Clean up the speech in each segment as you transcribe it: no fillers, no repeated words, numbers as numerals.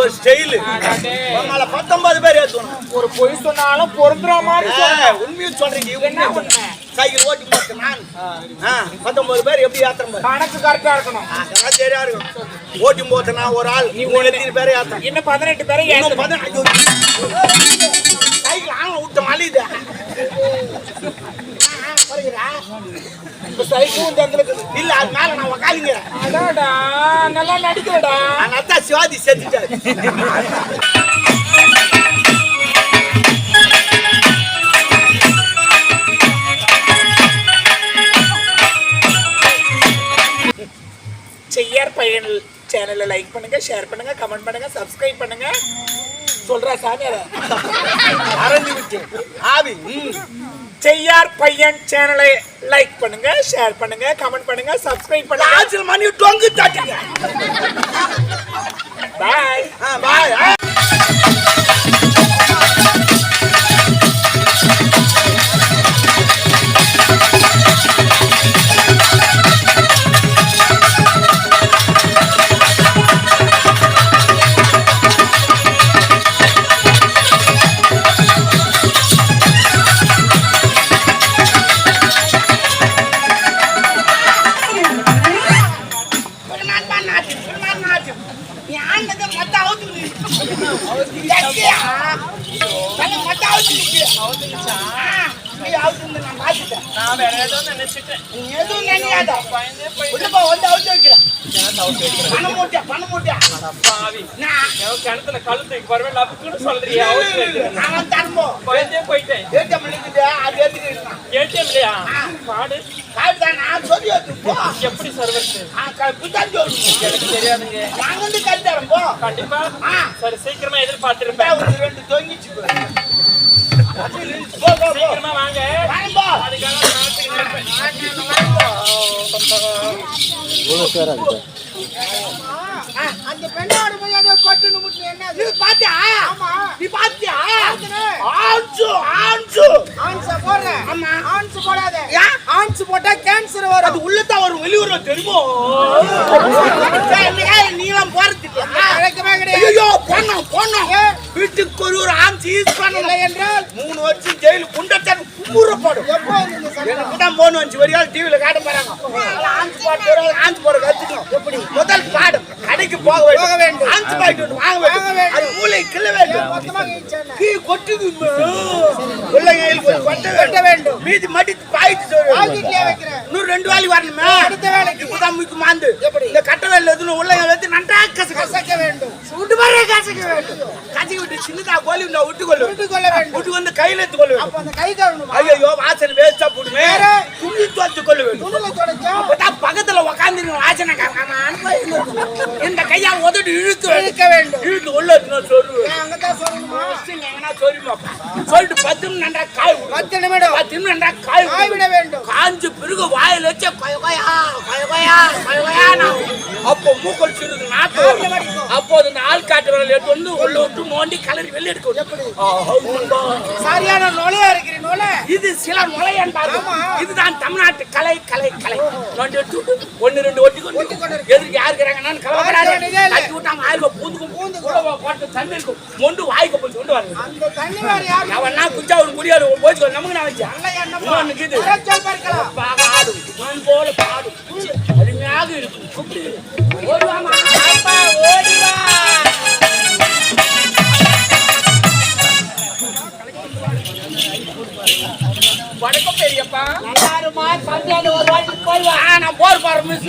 ஒரு ஸ்டைல். 19 பேர் ஏத்துவோம். ஒரு பொய் சொன்னாலும் பொருந்துற மாதிரி உண்மையும் சொல்றீங்க. என்ன பண்ண சைக்கிள் ஓட்டி போட்டு நான் 19 பேர் எப்படி ஏத்துறோம்? கணக்கு கரெக்டா இருக்கணும். அதெல்லாம் சரியா இருக்கும். ஓட்டி போட்டுனா ஒரு ஆள் நீ 13 பேரை ஏத்தணும். இன்னும் 18 பேரை ஏத்தணும். சைக்கிள் ஆன விட்ட மலிது இல்ல அது மேல நான் உக்காலிங்க. அடாடா நல்லா நடிக்கிறடா. அதான் சிவாஜி செத்துட்டாரு. செய்யார் பையன் சேனலை லைக் பண்ணுங்க, ஷேர் பண்ணுங்க, கமெண்ட் பண்ணுங்க, சப்ஸ்கிரைப் பண்ணுங்க. சொல்றா சாமியார அரண்டி விட்டு ஆவி. செய்யார் பையன் சேனலை லைக் பண்ணுங்க, ஷேர் பண்ணுங்க, கமெண்ட் பண்ணுங்க, சப்ஸ்கிரைப் பண்ணுங்க. ஆஜில் மணி டொங்கு தட்டுங்க. பாய் பாய். கிணத்துல கழுத்துக்கு வரவேன் லப்புக்குன்னு சொல்றியா? போயிட்டேன். ஏடிஎம் இல்லையா? கார்டு நான் சொல்லி எப்படி சர்வீஸ் எனக்கு தெரியாதுங்க. நாங்க வந்து கட்டாரம் போ. கண்டிப்பா சரி சீக்கிரமா எதிர்பார்த்திருப்பேன். ரெண்டு தொங்கிச்சு சீக்கிரமா வாங்க. அந்த பெண்ணோட போய் அதை கொட்டுன்னு முட்டு என்ன நீ பாத்தியா? ஆமா நீ பாத்தியா? ஆன்சு ஆன்சு ஆன்சு போடுறேன். ஆமா ஆன்சு போடாத. ஆன்சு போட்டா கேன்சர் வரும். அது உள்ளதான் வரும், வெளியூர்ல தெரியுமோ? நீலாம் போறது கிடைக்கவே கிடையாது. ஐயோ போனோம் போனோம். வீட்டுக்கு ஒரு ஆன்சு யூஸ் பண்ணல என்றால் 3 வருஷம் ஜெயிலு குண்டத்தான் கும்புறப்படும். எப்போ நீங்க எனக்கு தான் 3 வருஷம் வரையால் டிவில காட்ட போறாங்க. ஆன்சு பாட்டு ஆன்சு போட கத்துக்கணும். எப்படி முதல் பாடம் கடைக்கு போக வேண்டும். ஆன்சு பாட்டு வாங்க வேண்டும். அது மூளை கிள்ள வேண்டும். மொத்தமா கேட்சானே கீ கொட்டுது பிள்ளைங்க கொட்ட வேண்டும். மீதி மடித்து பாயிட்டு சொல்லு. பாக்கெட்லயே வைக்கிறேன். இன்னும் 2 வாலி வரணுமே. அடுத்த வேலைக்கு இப்பதான் முக்கு மாந்து. இந்த கட்ட வேலை எதுன்னு உள்ளங்க வச்சு நன்றா கசக்க வேண்டும். சுட்டு பாரு கசக்க வேண்டும். கசக்கி விட்டு சின்னதா கோலி நான் விட்டு கொள்ள வேண்டும். விட்டு வந்து கையில எடுத்து கொள்ள வேண்டும். அப்ப அந்த கை கழுவணும். ஐயோ வாசனை வேஸ்டா போடுமே. துணி துவைத்து கொள்ள வேண்டும். துணில தொடச்சா அப்பதான் பக்கத்துல உட்கார்ந்து வாசனை இந்த கையா உதட்டு இழுக்க வேண்டும். இழுத்து உள்ள சொல்லு. அங்கதான் சொல்லணுமா? சொல்லிட்டு 10 நிமிடம் நன்றா காய் 10 நிமிடம் 10 நிமிடம் நன்றா காய் விட வேண்டும். காஞ்சு பிறகு வாயில வச்ச அப்போ மூக்கல் சிறுது நாக்கு. அப்போது இந்த ஆள் காட்டு விரல் எடுத்து வந்து உள்ள விட்டு நோண்டி கலரி வெளியே எடுக்க. சரியான நுழையா இருக்கிற நுழை. இது சில நுழை என்பார்கள். இதுதான் தமிழ்நாட்டு கலை கலை கலை. நோண்டி எடுத்து 1 2 ஒட்டி கொண்டு எதுக்கு யாரு இருக்கிறாங்க கலவராது கட்டி விட்டாங்க. ஆயிரம் பூந்து போட்டு தண்ணி இருக்கும். மொண்டு வாய்க்கு போய் கொண்டு வரணும். அந்த தண்ணி வேற யாரு அவனா குஞ்சா ஒரு முடியாது போய் நமக்கு நான் வச்சேன். போல பாடு அருமையாக இருக்கும். ஓடுவாமா ஓடிவா. வணக்கம் பெரியப்பா. எல்லாருமா சந்தையில ஒரு வாட்டி போய்வா. நான் போர் போற மிஸ்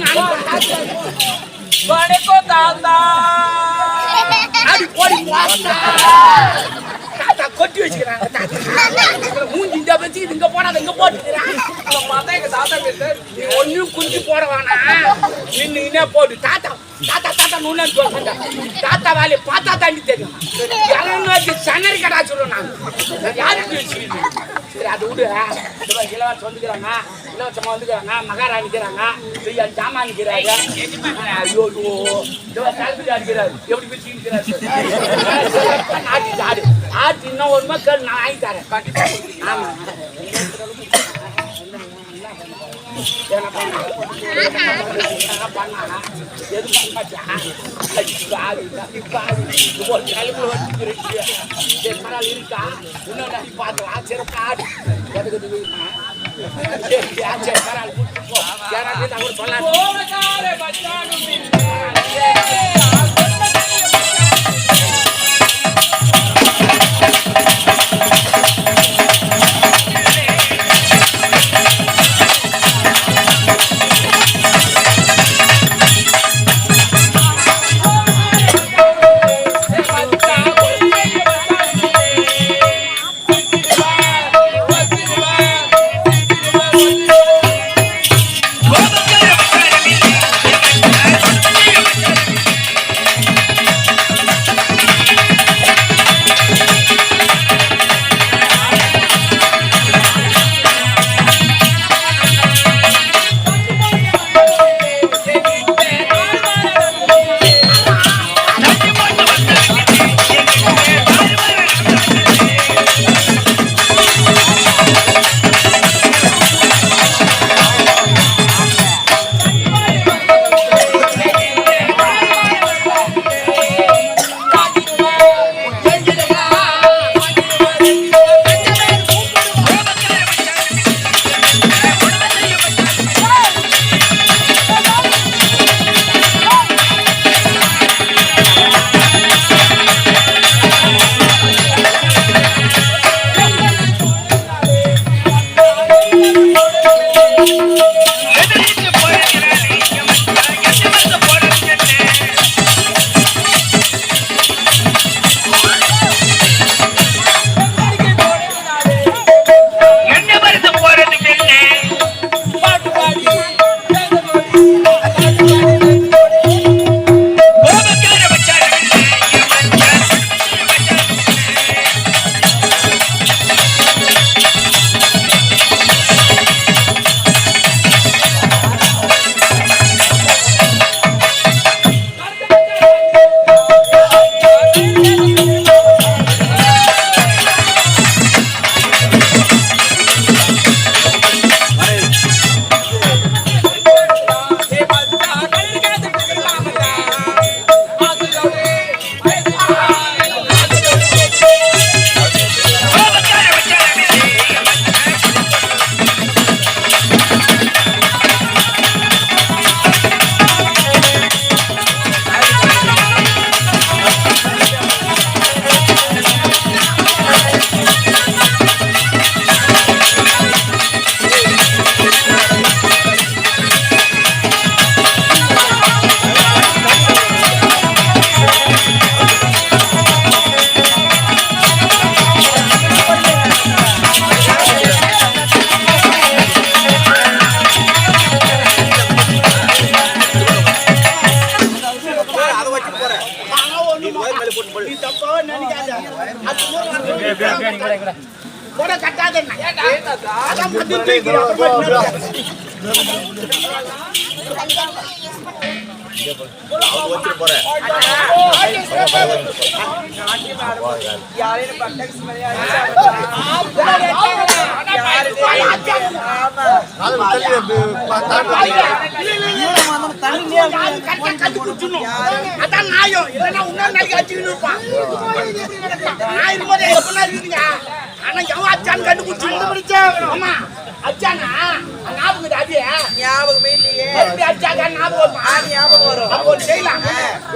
வணக்கம் தாத்தா. அடி போடி தாத்தா கொட்டி வச்சுக்கிறாங்க. மூஞ்சி இந்த வச்சு இங்க போனாத இங்க போட்டுக்கிறான். பார்த்தா எங்க தாத்தா பேச நீ ஒன்னும் குஞ்சு போட வேணாம். நின்னுன்னே போடு. தாத்தா தாத்தா தாத்தா நூன்னு சொல்றேன். தாத்தா வேலையை பார்த்தா தாண்டி தெரியும். இளநூற்றி சனரி கடா சொல்லுவேன் நான். யாருக்கு வச்சுக்கிட்டு சரி அது விடு. இலவசம் வந்துக்கிறாங்க, இலவசமா வந்துக்கிறாங்க, மகாராணிக்கிறாங்க, பெரிய ஜாமான் நிற்கிறாங்க. ஐயோ தலைப்பிடி அடிக்கிறாரு. எப்படி பிரிச்சு நிற்கிறாரு நாட்டி ஆடு ஆட்டு இன்னும் ஒரு மக்கள் நான் வாங்கி தரேன். ஆமா பண்ணா எது பண்ண மாட்டா ஒரு கிளம்புல வந்து இருக்கா இன்னும் பார்க்கலாம் சரி காடு எதுக்கு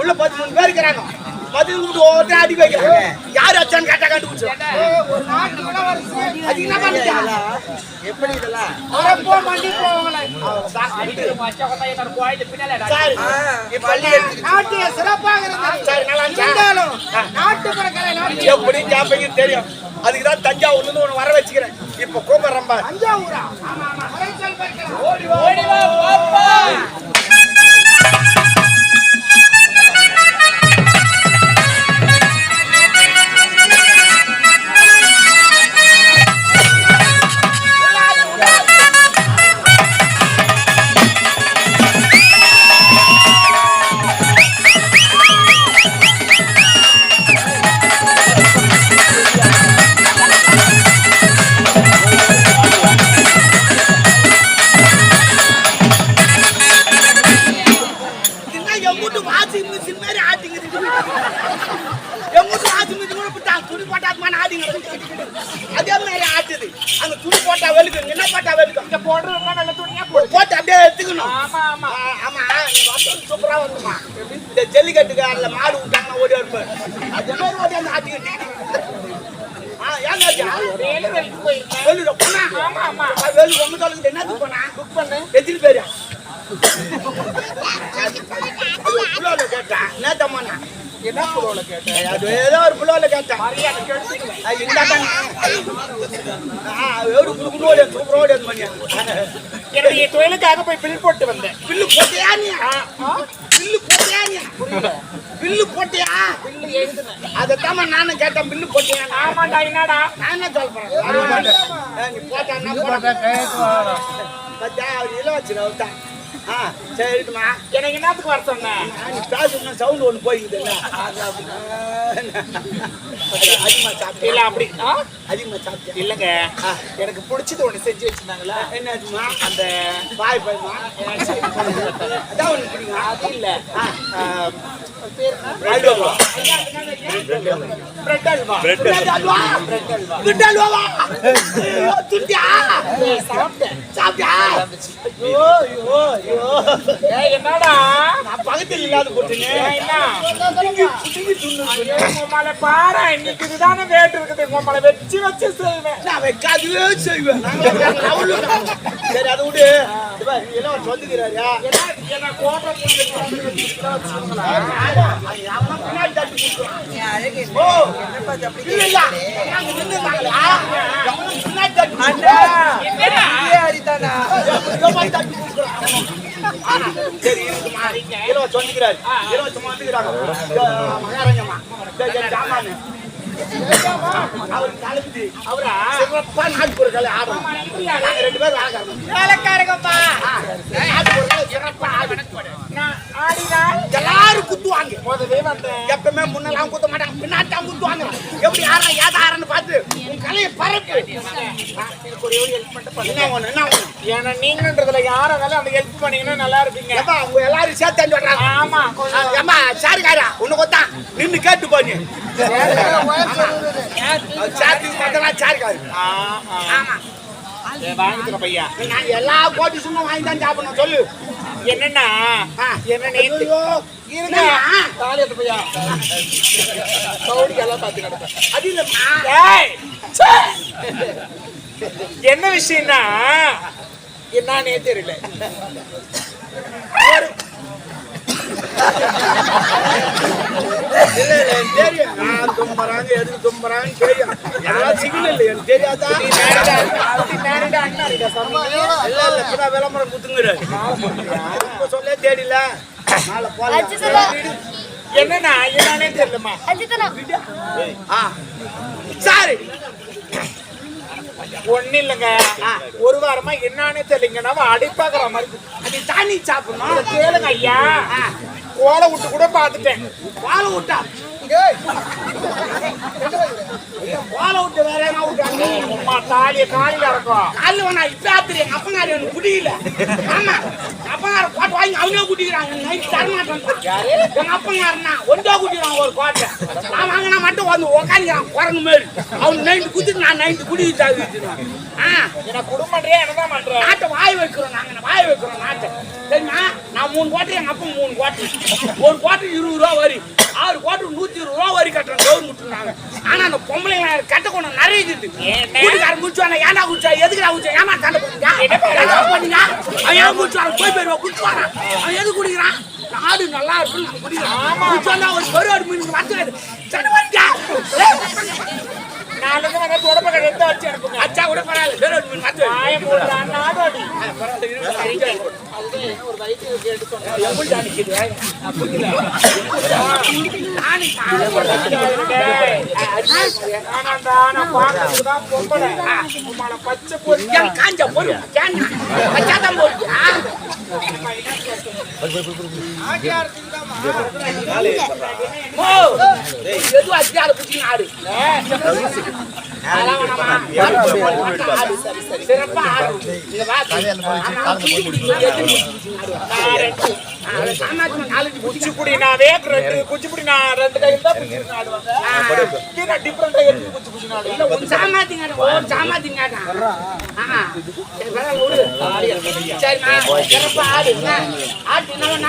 உள்ள 13 பேர் இருக்கிறாங்க. 13 ஓட்ட அடி வைக்கிறாங்க. யார் அச்சான் கேட்டா கண்டுபிடிச்சு. ஒரு நாட்டு கூட வருது. அது என்ன பண்ணுது? எப்படி இதெல்லாம்? அவரே போ மண்டி போவாங்களே. சாக்கிட்டு மச்ச கொட்டை என்னோட கோயில பின்னால சார். பள்ளி நாட்டு சிறப்பாக இருக்கு. சார் நல்லா இருந்தாலும் நாட்டுப்புறக்கலை நாட்டு எப்படி ஜாப்பைக்கு தெரியும். அதுக்கு தான் தஞ்சாவூர்ல இருந்து ஒன்னு வர வச்சிக்கிறேன். இப்ப கோபரம்பா. தஞ்சாவூரா? ஆமா ஆமா. மறைச்சல் பர்க்கலாம். ஓடி வா பாப்பா. விட்டான் துணி போட்டாத்மான ஆடிங்க அதே மாதிரி ஆட்டுது அந்த துணி போட்டா வெளுக்கும் என்ன போட்டா வெளுக்கும் இங்க போடுறதுன்னா நல்ல துணியா போட்டு அப்படியே எடுத்துக்கணும் ஆமா ஆமா ஆமா சூப்பரா வந்துமா இந்த ஜல்லிக்கட்டுக்கு அதுல மாடு விட்டாங்கன்னா ஓடி வருப்பாரு அதே மாதிரி ஓடி அந்த ஆட்டிக்கிட்டு என்னத்துக்கு போனா புக் பண்ண எத்தனை பேரு கேட்டேன் என்ன புலோல கேட்டேன் அது ஏதோ ஒரு புலோல கேட்டேன் என்னுடைய தொழிலுக்காக போய் பில் போட்டு வந்தேன். பில்லு போட்டியா நீ பில்லு போட்டியா நீ பில்லு போட்டியா பில்லு எழுதுனேன். அதைத்தாம நானும் கேட்டேன் பில்லு போட்டியா ஆமாண்டா என்னடா நான் என்ன சொல்றேன் நீ போட்டான்னா பத்தியா அவர் இலவச்சு விட்டான் சரிட்டுமா எனக்கு என்னத்துக்கு வர சொன்னேன் நீ பேசணும் சவுண்ட் ஒண்ணு போயிக்குதுல்ல அதிகமா சாப்பிட்டு இல்ல அப்படி அதிகமா சாப்பிட்டேன் இல்லங்க எனக்கு பிடிச்சது ஒண்ணு செஞ்சு வச்சிருந்தாங்களா என்னதுமா அந்த பாய் பாய்மா அதான் ஒண்ணு பிடிக்கும் அது இல்ல பிரெட் அல்வா பிரெட் அல்வா துட்டியா சாப்பிட்டேன். சாப்பிட்டியா ஐயோ ஐயோ ஐயோ என்னடா நான் பக்கத்தில் இல்லாத போட்டுங்க உங்களை பாரு இன்னைக்கு இதுதானே வேட்டு இருக்குது உங்களை வச்சு வச்சு செய்வேன் நான் வைக்காதவே செய்வேன் சரி அதை விடு எல்லாம் வந்துக்கிறாரியா என்ன கோட்டை சரி இலவசம் வந்துக்கிறாரு இலவசமா வந்துக்கிறாங்க மகாராஜமா சாமானு அவர் கலந்து அவரா சிறப்பா நாட்டுப்புற கலை ஆடும் ரெண்டு பேரும் வேலைக்காரங்கப்பா சிறப்பா ஆடும் எல்லாரும் குத்துவாங்க முதலே வந்தேன் எப்பவுமே முன்னெல்லாம் குத்த மாட்டாங்க பின்னாட்டாம் குத்துவாங்க எப்படி யாரா ஏதாரன்னு பார்த்து உன் கலையை பரப்பு என்ன ஒண்ணு ஏன்னா நீங்கன்றதுல யாராலும் அந்த ஹெல்ப் பண்ணீங்கன்னா நல்லா இருப்பீங்க. அவங்க எல்லாரும் சேர்த்து வர்றாங்க. ஆமா ஏமா சாருக்காரா உன்னை கொத்தா நின்று கேட்டு போனி சாத்தி பார்த்தா சாருக்காரு ஆமா வாங்கிக்கிற பையா நான் எல்லா கோட்டி சும்மா வாங்கி தான் சாப்பிடணும் சொல்லு என்னன்னா என்ன நேத்து இருங்க தாலி எடுத்து பையா கவுடிக்கு எல்லாம் பார்த்து கிடப்பேன் அது இல்லம்மா என்ன விஷயம்னா என்னன்னே தெரியல தெரியும் நான் தும்புறாங்க எதுக்கு தும்புறாங்கன்னு தெரியும் அதெல்லாம் சிக்னல் எனக்கு தெரியாதா இல்ல இல்ல விளம்பரம் குத்துங்கிறாரு சொல்ல தெரியல என்னன்னா என்னன்னே தெரியலமா சாரி ஒண்ணு இல்லைங்க ஒரு வாரமா என்னன்னே தெரியலங்கன்னா அடிப்பாக்குற மாதிரி அது தண்ணி சாப்பிடணும் கேளுங்க ஐயா கோலை விட்டு கூட பாத்துட்டேன் வாழை விட்டா வாழை விட்டு வேற என்ன விட்டாங்க அம்மா தாலிய காலில இருக்கும் காலில் வேணா இப்ப ஆத்திரி எங்க அப்பங்காரி எனக்கு குடியில ஆமா அப்பங்கார கோட்டை வாங்கி அவனே குடிக்கிறாங்க நைட் தரமாட்டேன் யாரு எங்க அப்பங்காரனா ஒன்றா குடிக்கிறாங்க ஒரு கோட்டை நான் வாங்கினா மட்டும் வந்து உக்காந்துக்கிறான் குரங்கு மாரி அவன் நைட்டு குடிச்சு நான் நைட்டு குடி தாக்கிட்டு என்ன குடும்பம்ன்றியா என்னதான் பண்றேன் நாட்டை வாய் வைக்கிறோம் நாங்க வாய் வைக்கிறோம் நாட்டை சரிம்மா நான் 3 கோட்டை எங்க அப்பா 3 கோட்டை ஒரு கோட்டை 20 ரூபா வரி 6 கோட்டை 120 ரூபா வரி கட்டுறோம் கவர்மெண்ட். ஆனா அந்த பொம்பளைங்க கட்ட கொண்டு நிறைய வீட்டுக்காரன் குடிச்சுவாங்க ஏன்னா குடிச்சா எதுக்குடா குடிச்சா ஏமா சண்டை போட்டீங்க அவன் ஏன் குடிச்சுவாங்க போய் போயிருவா குடிச்சுவாங்க அவன் எது குடிக்கிறான் நாடு நல்லா இருக்கும் குடிச்சா ஒரு பெருவாடு மீன் வச்சுக்காது சண்டை பண்ணிட்டா நாளைக்கு வந்து தொடப்ப எடுத்து வச்சு அனுப்புங்க அச்சா கூட பரவாயில்ல பெருவாடு மீன் வச்சு நாடோடி ஒரு வயிற்று எடுத்து எப்படி அனுப்பிது பச்சை பொருள் காஞ்ச பொருள் பச்சாதான் போட்டு எதுவும் அத்தியார குச்சி ஆடு சிறப்பா குச்சிப்புடி நான் 2 குச்சிப்புடி நான் 2 கையில் தான் ஆடுவாங்க டிஃபரெண்டா எடுத்து குச்சி குச்சி நாடு இல்ல ஒரு சாமாத்திங்க ஒரு சாமாத்திங்க சரி பரவாயில்ல விடு சரிம்மா சிறப்பா ஆடு என்ன ஆட்டு என்ன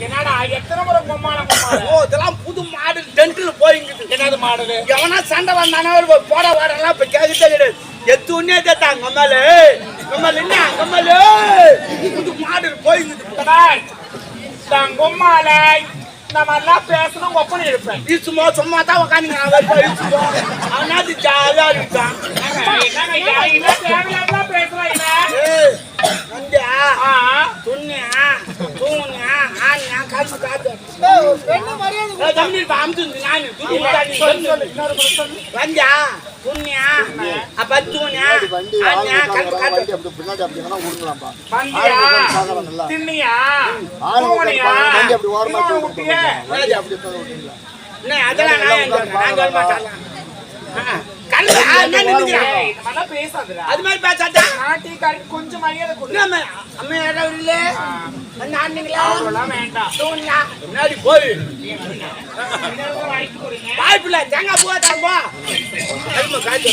என்னடா எத்தனை முறை கொம்மால ஓ இதெல்லாம் புது மாடல் டென்ட்ல போயிங்குது. என்னது மாடல்? எவனா சண்டை வந்தானே போட வாடெல்லாம் இப்ப கேட்கவே கிடையாது. எத்து உன்னே கேட்டாங்க கம்மாலு கம்மாலு என்ன கம்மாலு புது மாடல் போயிங்குது. கொம்மால நம்ம எல்லாம் பேசணும் ஒப்பனை இருப்பேன். சும்மா தான் உக்காந்துங்க அவனாது ஜாலியா இருக்கான். அது மாதிரி பேசாட்டா கொஞ்சம் மரியாதை முன்னாடி போய் வாய்ப்புல தேங்காய் பூவா தாப்பா காய்ச்சி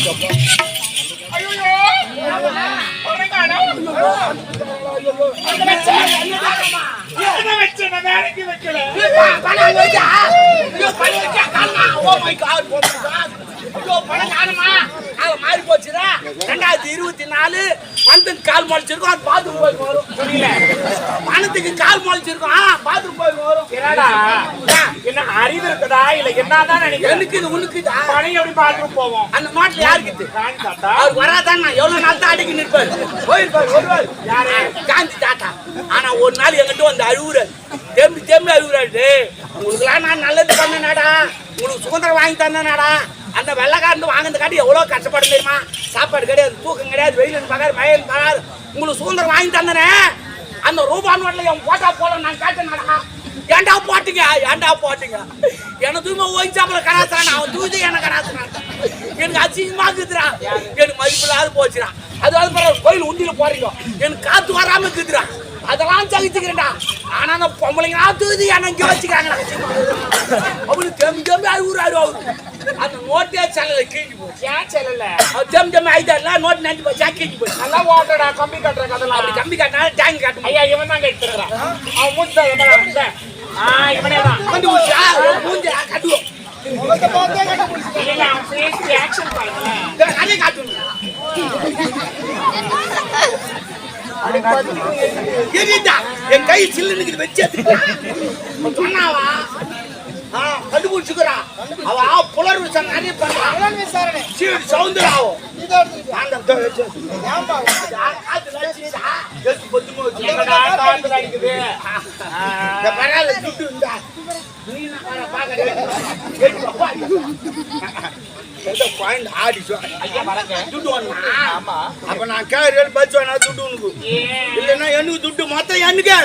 மாறி போச்சுடா. 2024 பணத்துக்கு கால் முளைச்சிருக்கும். அது பாத்ரூம் போய் வரும். பணத்துக்கு கால் முளைச்சிருக்கும். பாத்ரூம் போய் வரும். என்ன அறிவு இருக்குதா இல்ல என்னதான் நினைக்கிறேன்? எனக்கு இது உனக்கு பணம் எப்படி பாத்ரூம் போவோம்? அந்த மாட்டுல யாருக்கு அவர் வராதான் நான் எவ்வளவு நாள் தான் அடக்கி நிற்பாரு. போயிருப்பாரு வருவாரு யாரு காந்தி தாத்தா. ஆனா ஒரு நாள் எங்கிட்ட வந்து அழுகுறாரு. தேம்பி அழுகுறாரு. உங்களுக்குலாம் நான் நல்லது பண்ணனாடா, உங்களுக்கு சுதந்திரம் வாங்கி தந்தனாடா. அந்த வெள்ளைக்காரன் வாங்கினது காட்டி எவ்வளவு கஷ்டப்பட தெரியுமா? சாப்பாடு கிடையாது, தூக்கம் கிடையாது, வெயில் பகார் மழைன்னு பகார். உங்களுக்கு சுதந்திரம் வாங்கி தந்தனே அந்த ரூபா நோட்ல என் போட்டா போல நான் கேட்டேன்டா. ஏன்டா போட்டீங்க என்ன தூய்மை ஓய்ச்சாப்புல கராசுறான். அவன் தூய்து என்ன கராசுறான். எனக்கு அசிங்கமா இருக்குதுடா. எனக்கு மதிப்பில்லாத போச்சுடா. அது கோயில் உண்டியில போறீங்க எனக்கு காத்து வராம இருக்குதுடா. அதெல்லாம் சகிச்சுக்கிறேன்டா. ஆனா அந்த பொம்பளைங்க தூது எனக்கு வச்சுக்கிறாங்க. அவனுக்கு தெம்பி அழுகுறாரு. அவரு அந்த நோட்டே செல்லல கீழி போச்சு. ஏன் செல்லல? தெம்பி ஆயிட்டா நோட்டு நஞ்சு போச்சா கீழி போச்சு. நல்லா ஓட்டடா கம்பி கட்டுற கதெல்லாம். அப்படி கம்பி கட்டினா டேங்க் காட்டு. ஐயா இவன் தான் கட்டுறான். அவன் மூஞ்சி இவனே தான் வந்து மூஞ்சி கட்டுவோம். அதே காட்டுவோம். என் கை சில்லுன்னு வச்சு சொன்னாவா கண்டுபிடிச்சுக்கிறா. அவ புலர் விசாரணை நிறைய பண்றான். சவுந்தராவும் அப்ப நான் கேள்வி பச்சுவேன் துட்டு உனக்கு இல்லைன்னா எனக்கு துட்டு மொத்தம் எனக்கு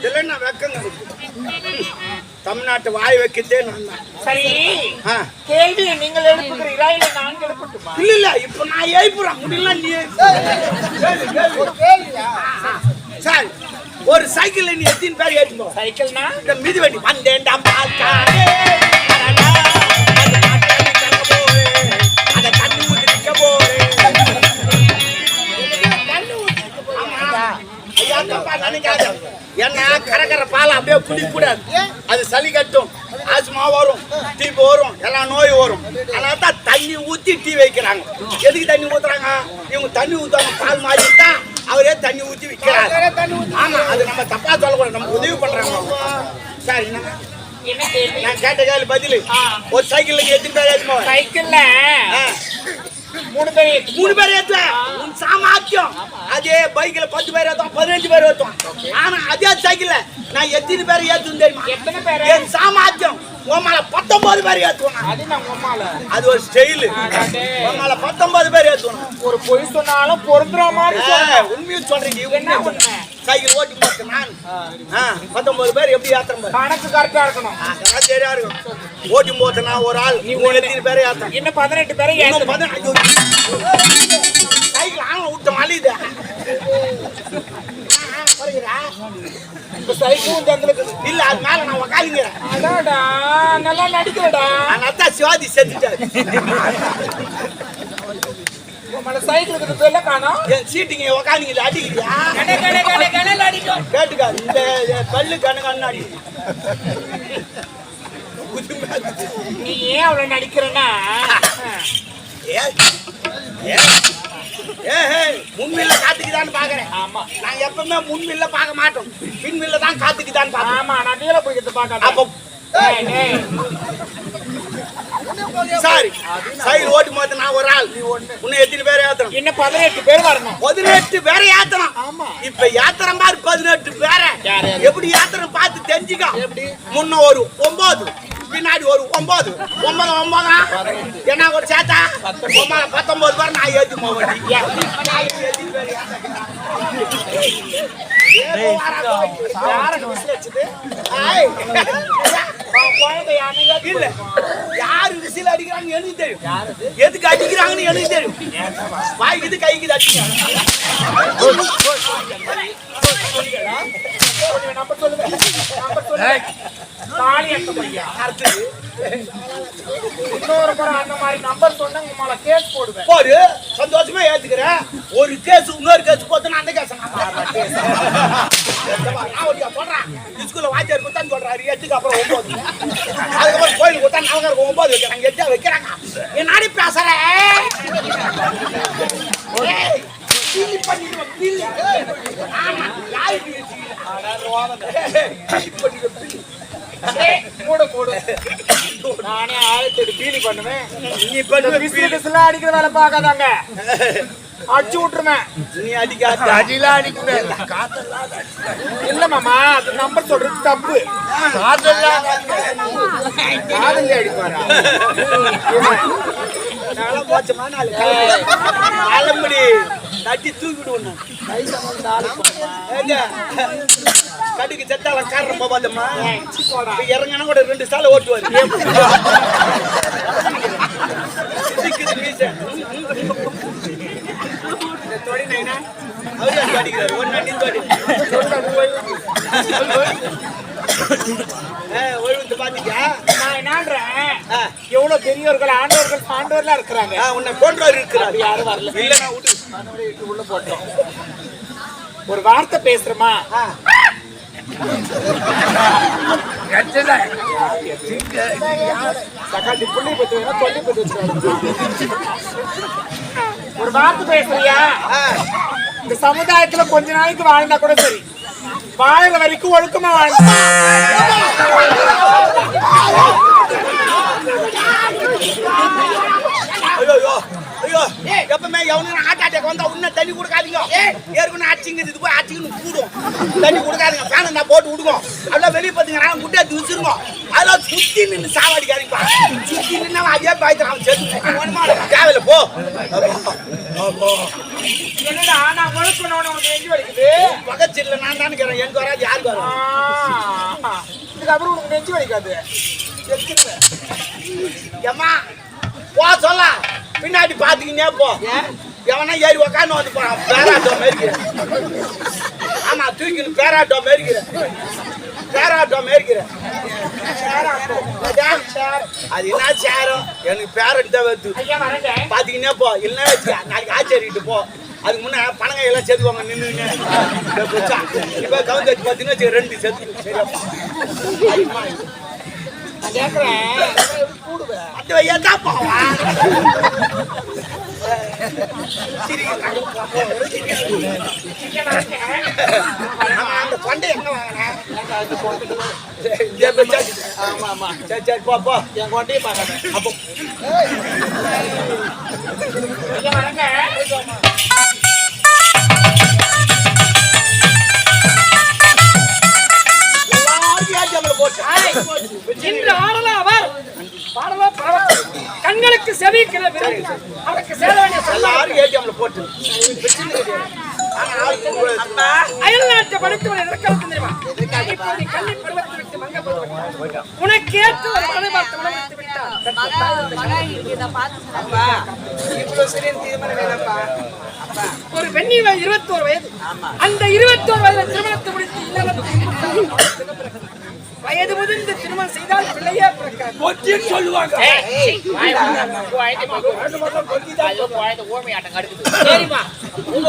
இல்லைன்னா வெக்கங்க. தமிழ்நாட்டு வாய் வைக்கதே நான் தான். சரி கேள்வி நீங்கள் எழுப்புகிறீரா இல்ல நான் எழுப்பட்டுமா? இல்ல இப்ப நான் எழுப்புறேன் முடியல. நீ சார் ஒரு சைக்கிள் நீ எத்தனை பேர் ஏற்றுப்போம்? சைக்கிள்னா இந்த மிதி வண்டி வந்தேன்டா பால்காரே அதை தண்ணி ஊற்றி நிற்க போறேன். ஏன்னா கரகர பால் அப்படியே குடிக்கூடாது. அது சளி கட்டும், ஆஸ்மா வரும், டீப் வரும், எல்லா நோய் வரும். அதனால தான் தண்ணி ஊத்தி டீ வைக்கிறாங்க. எதுக்கு தண்ணி ஊத்துறாங்க? இவங்க தண்ணி ஊத்தாங்க பால் மாறிட்டா அவரே தண்ணி ஊத்தி விற்கிறாங்க. ஆமா அது நம்ம தப்பா சொல்லக்கூடாது. நம்ம உதவி பண்றாங்க. சார் என்ன கேள்வி? நான் கேட்ட கேள்வி பதில். ஒரு சைக்கிளுக்கு எத்தனை பேர் ஏற்றுமா? சைக்கிள்ல 3 பேர் ஏற்றுவேன். உன் சாமாத்தியம். அதே பைக்ல 10 பேர் ஏற்றுவோம், 15 பேர் ஏற்றுவோம். ஆனா அதே சைக்கிள்ல நான் எத்தனை பேர் ஏற்றுவேன் தெரியுமா? எத்தனை பேர்? என் சாமாத்தியம் உமால 19 பேர் ஏற்றுவோம். அது நான் உமால அது ஒரு ஸ்டைல். உமால 19 பேர் ஏற்றுவோம். ஒரு பொய் சொன்னாலும் பொறுத்துற மாதிரி உண்மையை சொல்றீங்க. என்ன உண்மை? சைக்கிள் ஓட்டி போட்டு நான் 19 பேர் எப்படி ஏத்துறேன்? கணக்கு கரெக்டா இருக்கணும். அதெல்லாம் சரியா இருக்கும். ஓட்டி போட்டுனா ஒரு ஆள் நீ எத்தனை பேர் ஏத்துறேன்? இன்னும் 18 பேரை ஏத்துறேன். 18 சைக்கிள் ஆன விட்ட மலிது. சைக்கிளும் தங்களுக்கு இல்ல அது மேல நான் உக்காலிங்க. அடாடா நல்லா நடிக்கிறடா. அதான் சிவாஜி செத்துட்டாரு. சைக்கிளுக்கு பேர்ல காணோம். என் சீட்டுங்க உக்காந்துங்க அடிக்கிறியா? கணல் அடிக்கும். கேட்டுக்கா இந்த பல்லு கண்ணு அடி. நீ ஏன் அவ்வளவு நடிக்கிறன்னா முன்மில்ல காத்துக்குதான்னு பாக்குறேன். ஆமா நான் எப்பவுமே முன்மில்ல பார்க்க மாட்டோம், பின்மில்ல தான் காத்துக்குதான்னு பாப்பேன். ஆமா நான் நீல போய்கிட்டு பாக்காத. அப்ப சாரி சைக்கிள் ஓட்டு போது நான் ஒரு ஆள், இன்னும் எத்தனை பேர் ஏத்தணும்? இன்னும் 18 பேர் வரணும். 18 பேரை ஏத்தணும். ஆமா இப்ப யாத்திரம் பாரு 18 பேரை. எப்படி யாத்திரம் பார்த்து தெரிஞ்சுக்கோ. எப்படி? முன்ன ஒரு 9, பின்னாடி ஒரு 9, 9 என்ன ஒரு சேத்தா 19 பேர் நான் ஏத்தி போவேன். இல்ல யாரு விசில் அடிக்கிறாங்க எனக்கு தெரியும், எதுக்கு அடிக்கிறாங்கன்னு எனக்கு தெரியும். வாய்க்குது கைக்குது அடிக்கிறாங்க. நம்பர் சொல்லுங்க. தாலியத்த பையா அடுத்தது இன்னொரு முறை அந்த மாதிரி நம்பர் சொன்னா உங்களை கேஸ் போடுவேன். போடு, சந்தோஷமா ஏத்துக்கிறேன். ஒரு கேஸ் இன்னொரு கேஸ் போத்தனா அந்த கேஸ் ஸ்கூல்ல வாத்தியார் கொடுத்தான்னு சொல்றாரு 8க்கு அப்புறம் 9, அதுக்கப்புறம் கோயிலுக்கு கொடுத்தா 4 9 வைக்கிறாங்க, 8 வைக்கிறாங்க. என் நாடி பேசுறேன் நானே 1008 பீலி பண்ணுவேன். நீ பண்ணு பிசினஸ்லாம் அடிக்கிற வேலை பார்க்காதாங்க, அடிச்சு விட்டுருவேன். நீ அடிக்காத அடிலாம் அடிக்கிறேன் இல்ல மாமா, அது நம்பர் சொல்றது தப்பு. காதல் அடிப்பாரா? நல்லா மோச்சமா நாலு காலம்படி தட்டி தூக்கிடுவோம். கடுக்கு செத்தால காரணமா பார்த்தம்மா இறங்கினா கூட 2 சாலை ஓட்டுவாரு. அவரு அடிக்கிறாரு ஒழுங்கு பாத்தீங்க. நான் என்னன்றேன், எவ்வளவு பெரியவர்கள் ஆண்டவர்கள் சான்றோர்லாம் இருக்கிறாங்க. உன்னை போன்றவர் இருக்கிறார், யாரும் வரல. இல்ல நான் விட்டு உள்ள போட்டோம். ஒரு வார்த்தை பேசுறமா? ஒரு வார்த்தை பேசுறியா? இந்த சமுதாயத்துல கொஞ்ச நாளைக்கு வாழ்ந்தா கூட சரி, வாழற வரைக்கும் ஒழுக்கமா வாழ்ந்தா. ஐயோ எப்பவுமே எவனும் ஹார்ட் அட்டாக் வந்தா உன்ன தண்ணி கொடுக்காதீங்க. ஏற்கனவே அடிச்சுங்க போய் அடிச்சுன்னு கூடும், தண்ணி கொடுக்காதீங்க. ஃபேன் நான் போட்டு விடுவோம். அதெல்லாம் வெளியே பார்த்தீங்கன்னா முட்டை வச்சிருங்க. அதெல்லாம் சுத்தி நின்று சாவாடிக்காதீங்க. சுத்தி நின்று அதே பாய்ச்சான் தேவையில்ல போ. என்னடா நான் ஒழுக்கணும் உனக்கு எஞ்சி வலிக்குது? பக்கத்தில் நான் தான் கேட்கிறேன், எனக்கு வராது யாருக்கு வரும்? இதுக்கப்புறம் உனக்கு நெஞ்சு வலிக்காது. ஏம்மா போ சொல்ல பின்னாடி பாத்துக்கினே போ. எவனா ஏறி உக்காந்து வந்து போறான் பேராட்டோ மேய்க்கிறேன். ஆமா தூக்கின்னு பேராட்டோ மேய்க்கிறேன், பேராட்டோ மேய்க்கிறேன். அது என்ன சேரும்? எனக்கு பேரட் தான் வருது. பாத்தீங்கன்னா போ, இல்லைன்னா வச்சுக்க நாளைக்கு ஆச்சரிக்கிட்டு போ. அதுக்கு முன்ன பணங்க எல்லாம் சேர்த்துவாங்க நின்றுங்க. இப்ப கவுந்து வச்சு பார்த்தீங்கன்னா 2 சேர்த்து சரியா கேக்குறேன். பண்டை எங்க வாங்கினேன்? சரி சரி போ போ, என் கொண்டையும் பார்க்காத. அப்போ இன்று ஆடலாம் அவர் பாடலாம் பரவ கண்களுக்கு செவி கிளவி அவருக்கு சேர வேண்டிய எல்லாரும் ஏடிஎம்ல போட்டு அயல் நாட்டை படித்தவன் எதற்காக தெரியுமா? இப்போது கல்வி பருவத்தை விட்டு மங்க பருவம் உனக்கு ஏற்ற ஒரு மனை பார்த்து உணவளித்து விட்டார். ஒரு பெண்ணி 21 வயது. அந்த 21 வயதில் திருமணத்தை முடித்து வயது முதிர்ந்து திருமணம் செய்தால் பிள்ளையே பிறக்க பொட்டின்னு சொல்லுவாங்க. சரிம்மா, உங்க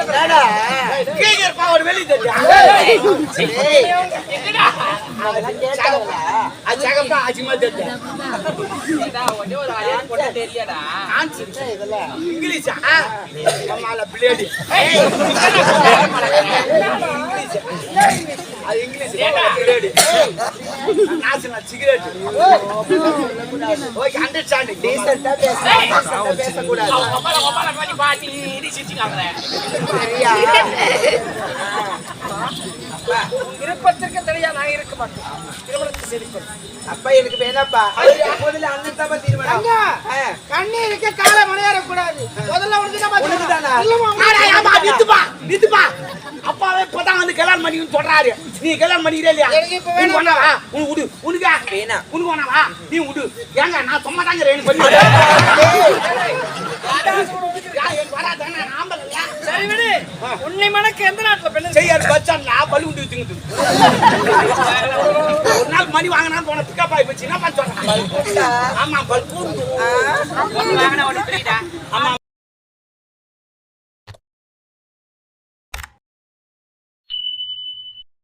என்னடா கீழப்பா ஒரு வெளி தெரியா அதெல்லாம் கேட்டாங்கல அது சகப்பா ஆச்சுமா தெரியா? தெரியாடா இதெல்லாம் இங்கிலீஷா? அம்மால பிளேடு. அது இங்கிலீஷ் பிளேடு. நாசனா சிகரெட். Okay, understanding. டீசென்ட்டா பேசக்கூடாது சரியா விருப்பத்திற்கு தெரியா நான் இருக்க மாட்டேன். திருமணத்துக்கு செழிப்பது அப்பா எனக்கு வேணாப்பா முதல்ல அண்ணன் தான் தீர்மானம் கண்ணி இருக்க காலை மலையேற கூடாது. முதல்ல உனக்கு தானா நித்துப்பா. அப்பாவே இப்பதான் வந்து கல்யாணம் பண்ணிக்கணும்னு சொல்றாரு. நீ கல்யாணம் பண்ணிக்கிறே இல்லையா? எனக்கு இப்ப வேணாம். உனக்கு வேணாவா? உனக்கு விடு. உனக்கா? வேணாம். உனக்கு வேணாவா? நீ விடு. ஏங்க நான் சும்மா தாங்க ரெண்டு பண்ணி வராதானே ஆம்பளை இல்லையா? சரி விடு. உன்னை மணக்க எந்த நாட்டுல பெண்ணு செய்யாரு பச்சான் நான் பலு உண்டு வச்சுக்கிட்டு ஒரு நாள் மணி வாங்கினா போன பிக்கப் ஆகி போச்சு. என்ன பண்ண சொல்றேன்? ஆமா பல்பு ஆமா